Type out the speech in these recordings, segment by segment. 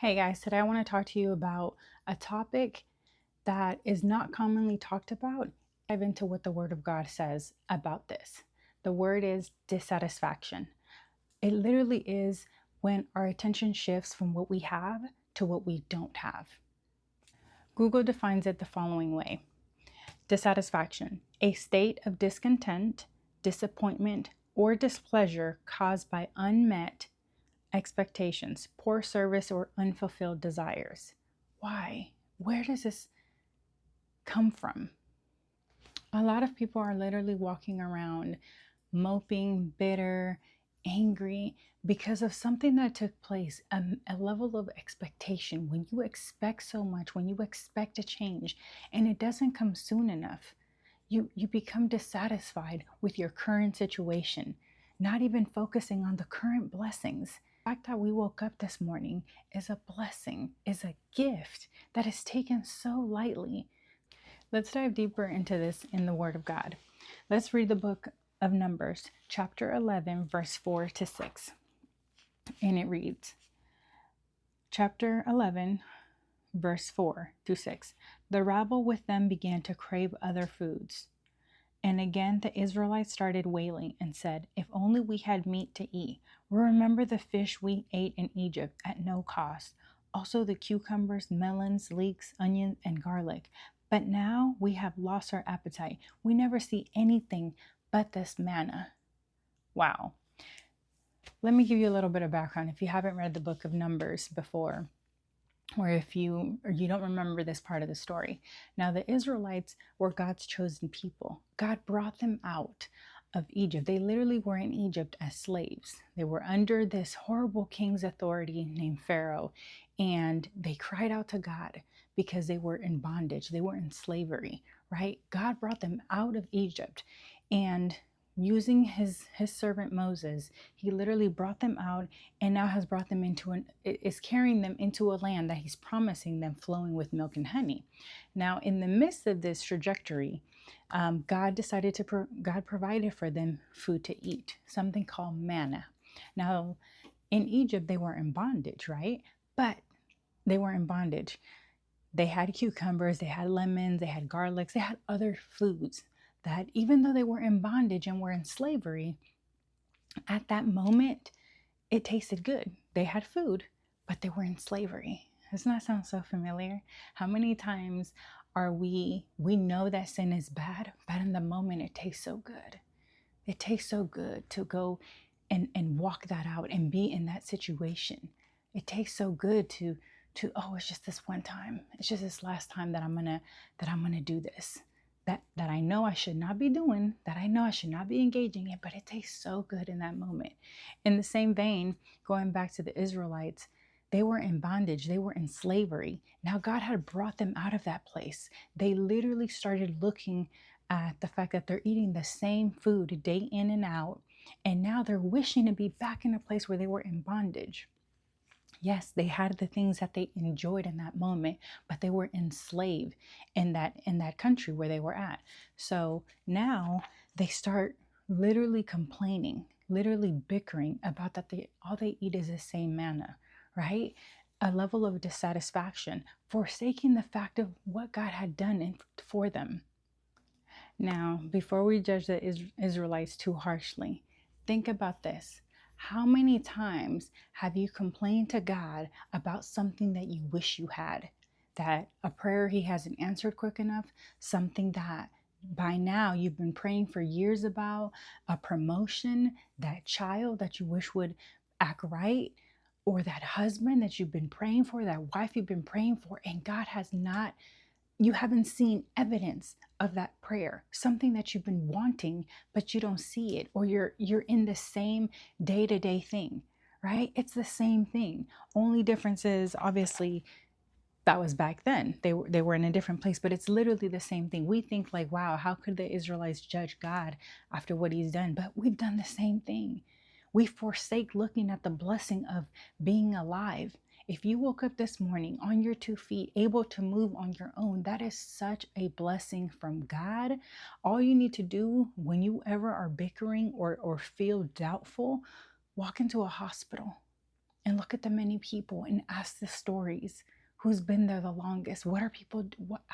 Hey guys, today I want to talk to you about a topic that is not commonly talked about. Dive into what the Word of God says about this. The word is dissatisfaction. It literally is when our attention shifts from what we have to what we don't have. Google defines it the following way: dissatisfaction, a state of discontent, disappointment, or displeasure caused by unmet expectations, poor service, or unfulfilled desires. Why? Where does this come from? A lot of people are literally walking around moping, bitter, angry because of something that took place, a level of expectation. When you expect so much, when you expect a change and it doesn't come soon enough, you become dissatisfied with your current situation, not even focusing on the current blessings. The fact that we woke up this morning is a blessing, is a gift that is taken so lightly. Let's dive deeper into this in the Word of God. Let's read the book of Numbers, chapter 11, verse 4 to 6. And it reads, chapter 11, verse 4 to 6. The rabble with them began to crave other foods. And again the Israelites started wailing and said, "If only we had meat to eat. Remember the fish we ate in Egypt at no cost, also the cucumbers, melons, leeks, onions, and garlic. But now we have lost our appetite. We never see anything but this manna." Wow. Let me give you a little bit of background if you haven't read the book of Numbers before, or if you don't remember this part of the story. Now, the Israelites were God's chosen people. God brought them out of Egypt. They literally were in Egypt as slaves. They were under this horrible king's authority named Pharaoh, and they cried out to God because they were in bondage. They were in slavery, right? God brought them out of Egypt, and using his servant Moses, he literally brought them out and now has brought them is carrying them into a land that he's promising them flowing with milk and honey. Now, in the midst of this trajectory, God provided for them food to eat, something called manna. Now, in Egypt, they were in bondage, right? But they were in bondage. They had cucumbers, they had lemons, they had garlics, they had other foods that even though they were in bondage and were in slavery, at that moment, it tasted good. They had food, but they were in slavery. Doesn't that sound so familiar? How many times are we know that sin is bad, but in the moment it tastes so good. It tastes so good to go and walk that out and be in that situation. It tastes so good to oh, it's just this one time. It's just this last time that I'm gonna do this. That I know I should not be doing, that I know I should not be engaging in, but it tastes so good in that moment. In the same vein, going back to the Israelites, they were in bondage, they were in slavery. Now God had brought them out of that place. They literally started looking at the fact that they're eating the same food day in and out, and now they're wishing to be back in a place where they were in bondage. Yes, they had the things that they enjoyed in that moment, but they were enslaved in that country where they were at. So now they start literally complaining, literally bickering about that all they eat is the same manna, right? A level of dissatisfaction, forsaking the fact of what God had done for them. Now, before we judge the Israelites too harshly, think about this. How many times have you complained to God about something that you wish you had? That a prayer he hasn't answered quick enough, something that by now you've been praying for years about, a promotion, that child that you wish would act right, or that husband that you've been praying for, that wife you've been praying for, and God has not, you haven't seen evidence of that prayer, something that you've been wanting, but you don't see it, or you're in the same day-to-day thing, right? It's the same thing. Only difference is obviously that was back then. They were in a different place, but it's literally the same thing. We think like, wow, how could the Israelites judge God after what he's done? But we've done the same thing. We forsake looking at the blessing of being alive. If you woke up this morning on your 2 feet, able to move on your own, that is such a blessing from God. All you need to do when you ever are bickering or feel doubtful, walk into a hospital. and look at the many people and ask the stories. Who's been there the longest? What are people,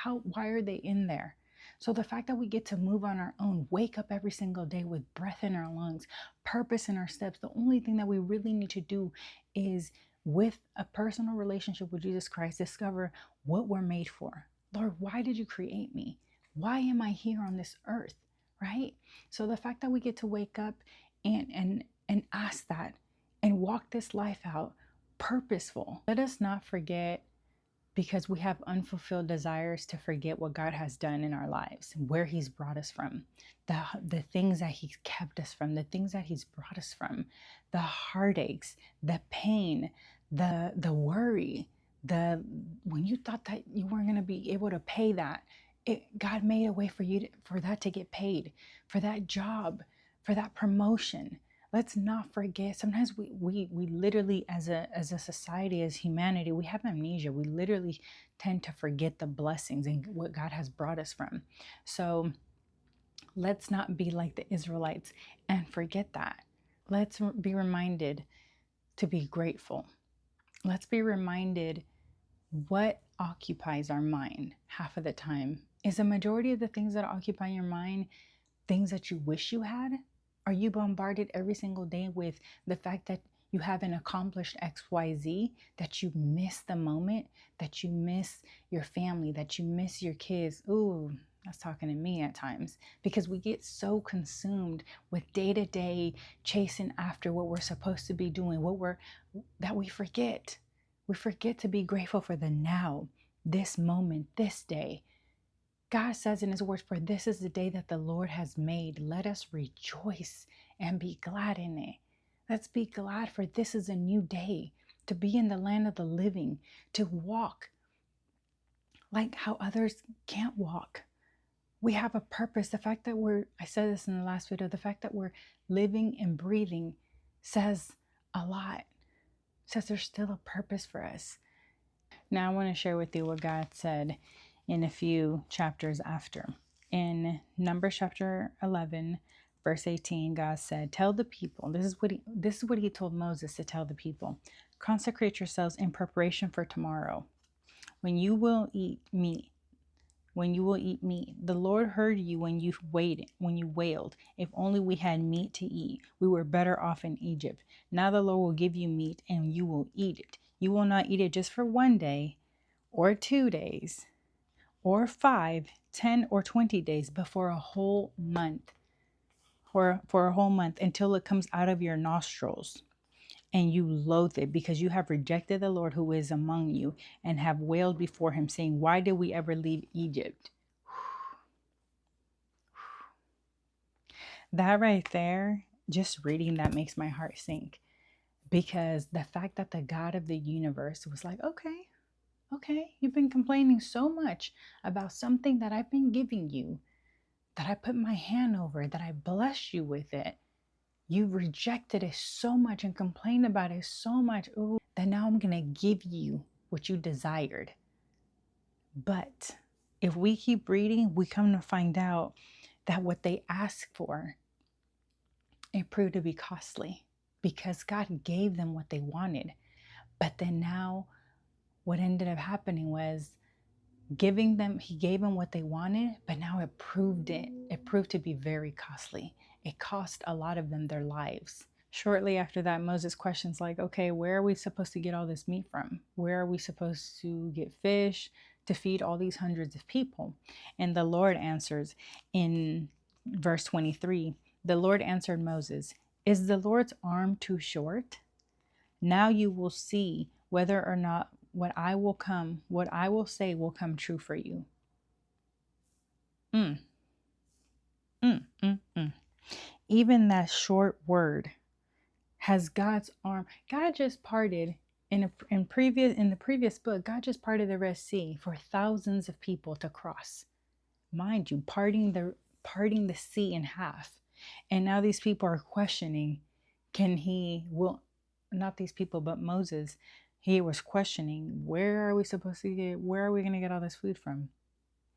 why are they in there? So the fact that we get to move on our own, wake up every single day with breath in our lungs, purpose in our steps, the only thing that we really need to do is, with a personal relationship with Jesus Christ, discover what we're made for. Lord, why did you create me? Why am I here on this earth? Right? So the fact that we get to wake up and ask that and walk this life out purposeful. Let us not forget, because we have unfulfilled desires, to forget what God has done in our lives, where he's brought us from, the things that he's kept us from, the things that he's brought us from, the heartaches, the pain, the worry, when you thought that you weren't going to be able to pay that, God made a way for you for that to get paid, for that job, for that promotion. Let's not forget. Sometimes we literally, as a society, as humanity, we have amnesia. We literally tend to forget the blessings and what God has brought us from. So let's not be like the Israelites and forget that. Let's be reminded to be grateful. Let's be reminded what occupies our mind half of the time. Is a majority of the things that occupy your mind things that you wish you had? Are you bombarded every single day with the fact that you haven't accomplished XYZ, that you miss the moment, that you miss your family, that you miss your kids? Ooh, that's talking to me at times, because we get so consumed with day-to-day chasing after what we're supposed to be doing, that we forget. We forget to be grateful for the now, this moment, this day. God says in his words, for this is the day that the Lord has made. Let us rejoice and be glad in it. Let's be glad, for this is a new day, to be in the land of the living, to walk like how others can't walk. We have a purpose. The fact that I said this in the last video, the fact that we're living and breathing says a lot. Says there's still a purpose for us. Now I want to share with you what God said in a few chapters after. In Numbers chapter 11, verse 18, God said, tell the people, this is what he told Moses to tell the people, consecrate yourselves in preparation for tomorrow, when you will eat meat. The Lord heard you when you wailed. If only we had meat to eat. We were better off in Egypt. Now the Lord will give you meat and you will eat it. You will not eat it just for 1 day or 2 days or 5, 10, or 20 days, but for a whole month. For a whole month, until it comes out of your nostrils and you loathe it, because you have rejected the Lord who is among you and have wailed before him, saying, why did we ever leave Egypt? That right there, just reading that makes my heart sink, because the fact that the God of the universe was like, okay, you've been complaining so much about something that I've been giving you, that I put my hand over, that I blessed you with it. You rejected it so much and complained about it so much. Ooh, that now I'm going to give you what you desired. But if we keep reading, we come to find out that what they asked for, it proved to be costly, because God gave them what they wanted. But then now what ended up happening was he gave them what they wanted, but now it proved to be very costly. It cost a lot of them their lives. Shortly after that, Moses questions like, okay, where are we supposed to get all this meat from? Where are we supposed to get fish to feed all these hundreds of people? And the Lord answers in verse 23, the Lord answered Moses, is the Lord's arm too short? Now you will see whether or not what I will say will come true for you. Even that short word has God's arm. God just parted in the previous book. God just parted the Red Sea for thousands of people to cross. Mind you, parting the sea in half. And now these people are questioning, not these people, but Moses, he was questioning, where are we going to get all this food from?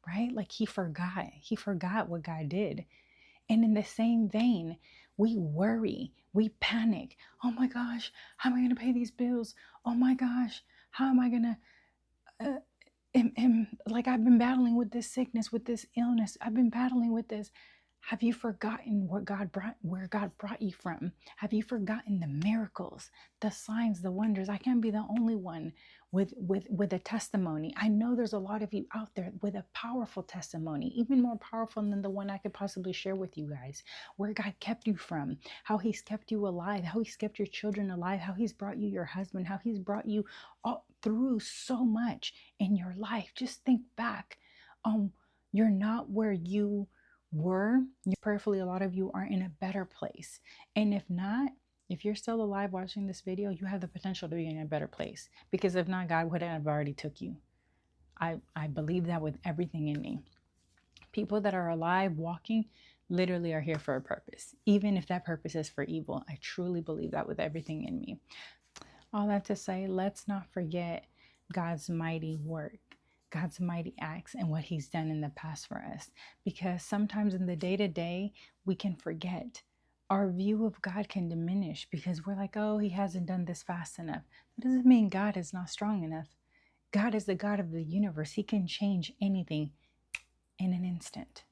Right? Like he forgot what God did. And in the same vein, we worry, we panic. Oh my gosh, how am I going to pay these bills? Oh my gosh, how am I going to uh, like I've been battling with this sickness, with this illness. I've been battling with this. Have you forgotten where God brought you from? Have you forgotten the miracles, the signs, the wonders? I can't be the only one with a testimony. I know there's a lot of you out there with a powerful testimony, even more powerful than the one I could possibly share with you guys, where God kept you from, how he's kept you alive, how he's kept your children alive, how he's brought you your husband, how he's brought you all through so much in your life. Just think back. You're not where you were. Prayerfully, a lot of you are in a better place. And if not, if you're still alive watching this video, you have the potential to be in a better place. Because if not, God would have already took you. I believe that with everything in me. People that are alive, walking, literally are here for a purpose. Even if that purpose is for evil. I truly believe that with everything in me. All that to say, let's not forget God's mighty work, God's mighty acts, and what he's done in the past for us. Because sometimes in the day-to-day, we can forget. Our view of God can diminish because we're like, oh, he hasn't done this fast enough. That doesn't mean God is not strong enough. God is the God of the universe. He can change anything in an instant.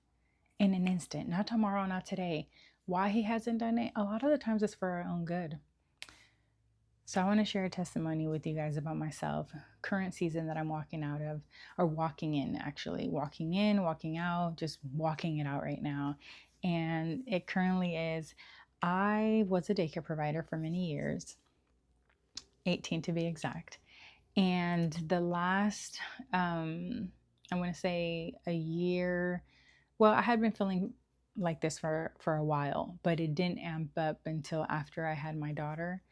In an instant. Not tomorrow, not today. Why he hasn't done it? A lot of the times it's for our own good. So I want to share a testimony with you guys about myself, current season that I'm walking out of, or walking in, actually. Walking in, walking out, just walking it out right now. And it currently is, I was a daycare provider for many years, 18 to be exact. And the last, I want to say a year, well, I had been feeling like this for a while, but it didn't amp up until after I had my daughter.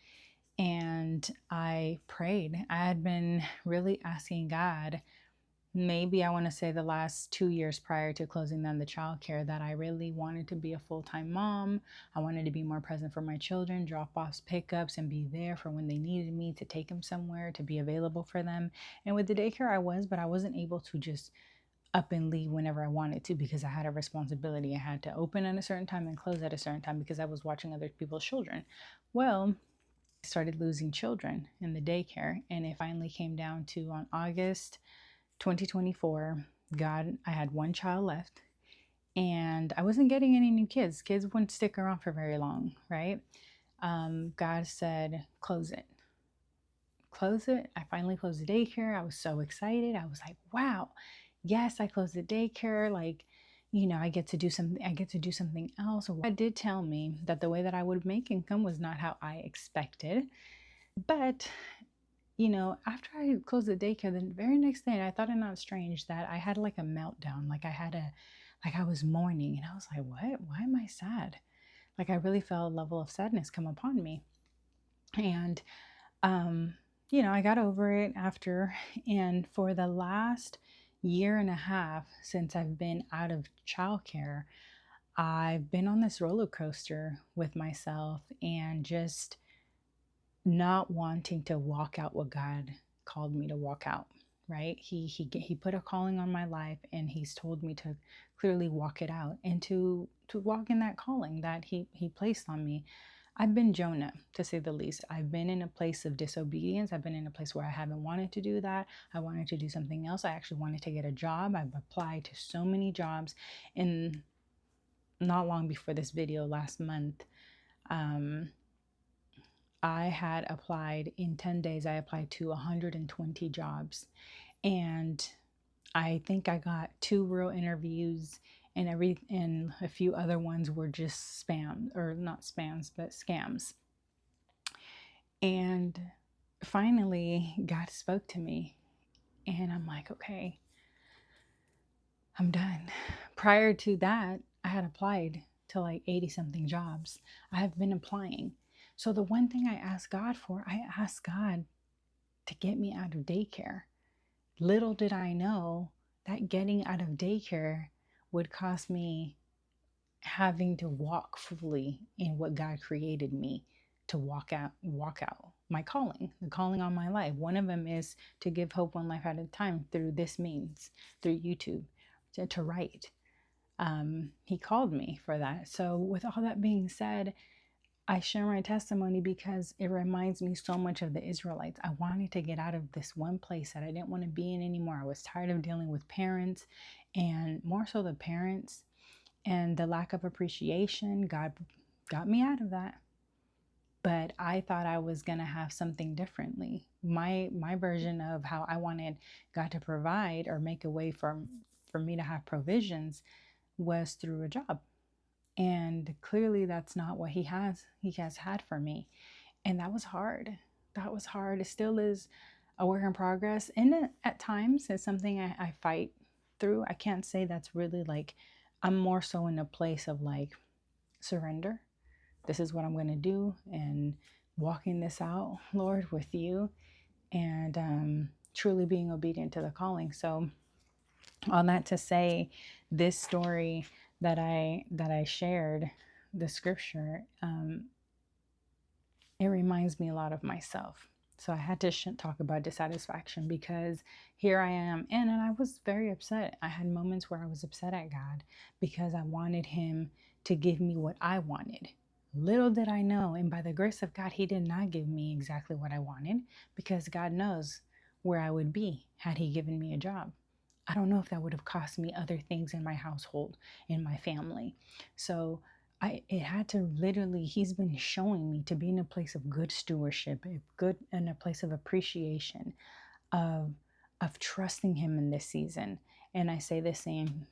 And I prayed. I had been really asking God, maybe I want to say the last 2 years prior to closing down the childcare, that I really wanted to be a full-time mom. I wanted to be more present for my children, drop-offs, pickups, and be there for when they needed me, to take them somewhere, to be available for them. And with the daycare I was, but I wasn't able to just up and leave whenever I wanted to, because I had a responsibility. I had to open at a certain time and close at a certain time because I was watching other people's children. Well, started losing children in the daycare, and it finally came down to, on August 2024, I had one child left, and I wasn't getting any new kids. Kids wouldn't stick around for very long, right? God said, close it. I finally closed the daycare. I was so excited. I was like, wow, yes, I closed the daycare. Like, I get to do something else. God did tell me that the way that I would make income was not how I expected. But, after I closed the daycare, the very next day, I thought it not strange that I had like a meltdown. Like I was mourning, and I was like, what? Why am I sad? Like I really felt a level of sadness come upon me. And, I got over it after. And for the last year and a half since I've been out of childcare, I've been on this roller coaster with myself and just not wanting to walk out what God called me to walk out, right? He put a calling on my life, and he's told me to clearly walk it out, and to walk in that calling that he placed on me. I've been Jonah, to say the least. I've been in a place of disobedience. I've been in a place where I haven't wanted to do that. I wanted to do something else. I actually wanted to get a job. I've applied to so many jobs. And not long before this video, last month, I had applied, in 10 days, I applied to 120 jobs. And I think I got 2 real interviews, and a few other ones were just spam, or not spams, but scams. And finally, God spoke to me, and I'm like, okay, I'm done. Prior to that, I had applied to like 80 something jobs. I have been applying. So the one thing I asked God for, I asked God to get me out of daycare. Little did I know that getting out of daycare would cost me having to walk fully in what God created me to walk out my calling, the calling on my life. One of them is to give hope one life at a time through this means, through YouTube, to write. He called me for that. So, with all that being said, I share my testimony because it reminds me so much of the Israelites. I wanted to get out of this one place that I didn't want to be in anymore. I was tired of dealing with parents, and more so the parents and the lack of appreciation. God got me out of that. But I thought I was going to have something differently. My version of how I wanted God to provide or make a way for me to have provisions was through a job. And clearly that's not what he has had for me. And that was hard. That was hard. It still is a work in progress. And at times it's something I fight through. I can't say that's really like, I'm more so in a place of like surrender. This is what I'm going to do, and walking this out, Lord, with you, and truly being obedient to the calling. So all that to say, this story that I shared, the scripture, it reminds me a lot of myself. So I had to talk about dissatisfaction because here I am, and I was very upset. I had moments where I was upset at God because I wanted him to give me what I wanted. Little did I know, and by the grace of God, he did not give me exactly what I wanted, because God knows where I would be had he given me a job. I don't know if that would have cost me other things in my household, in my family. So it had to literally, he's been showing me to be in a place of good stewardship, in a place of appreciation, of trusting him in this season. And I say the same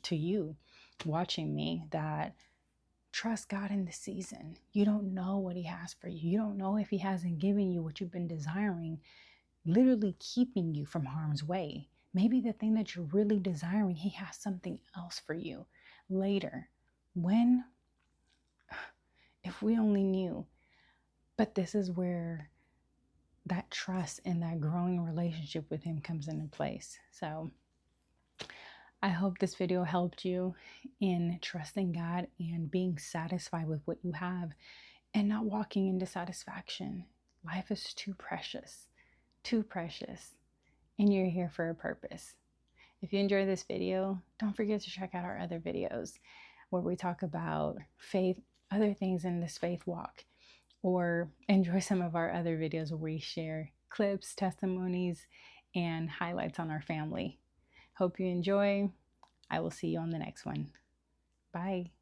to you watching me, that trust God in the season. You don't know what he has for you. You don't know if he hasn't given you what you've been desiring, literally keeping you from harm's way. Maybe the thing that you're really desiring, he has something else for you later. When? If we only knew. But this is where that trust and that growing relationship with him comes into place. So I hope this video helped you in trusting God and being satisfied with what you have and not walking in dissatisfaction. Life is too precious, and you're here for a purpose. If you enjoyed this video, don't forget to check out our other videos where we talk about faith, other things in this faith walk, or enjoy some of our other videos where we share clips, testimonies, and highlights on our family. Hope you enjoy. I will see you on the next one. Bye.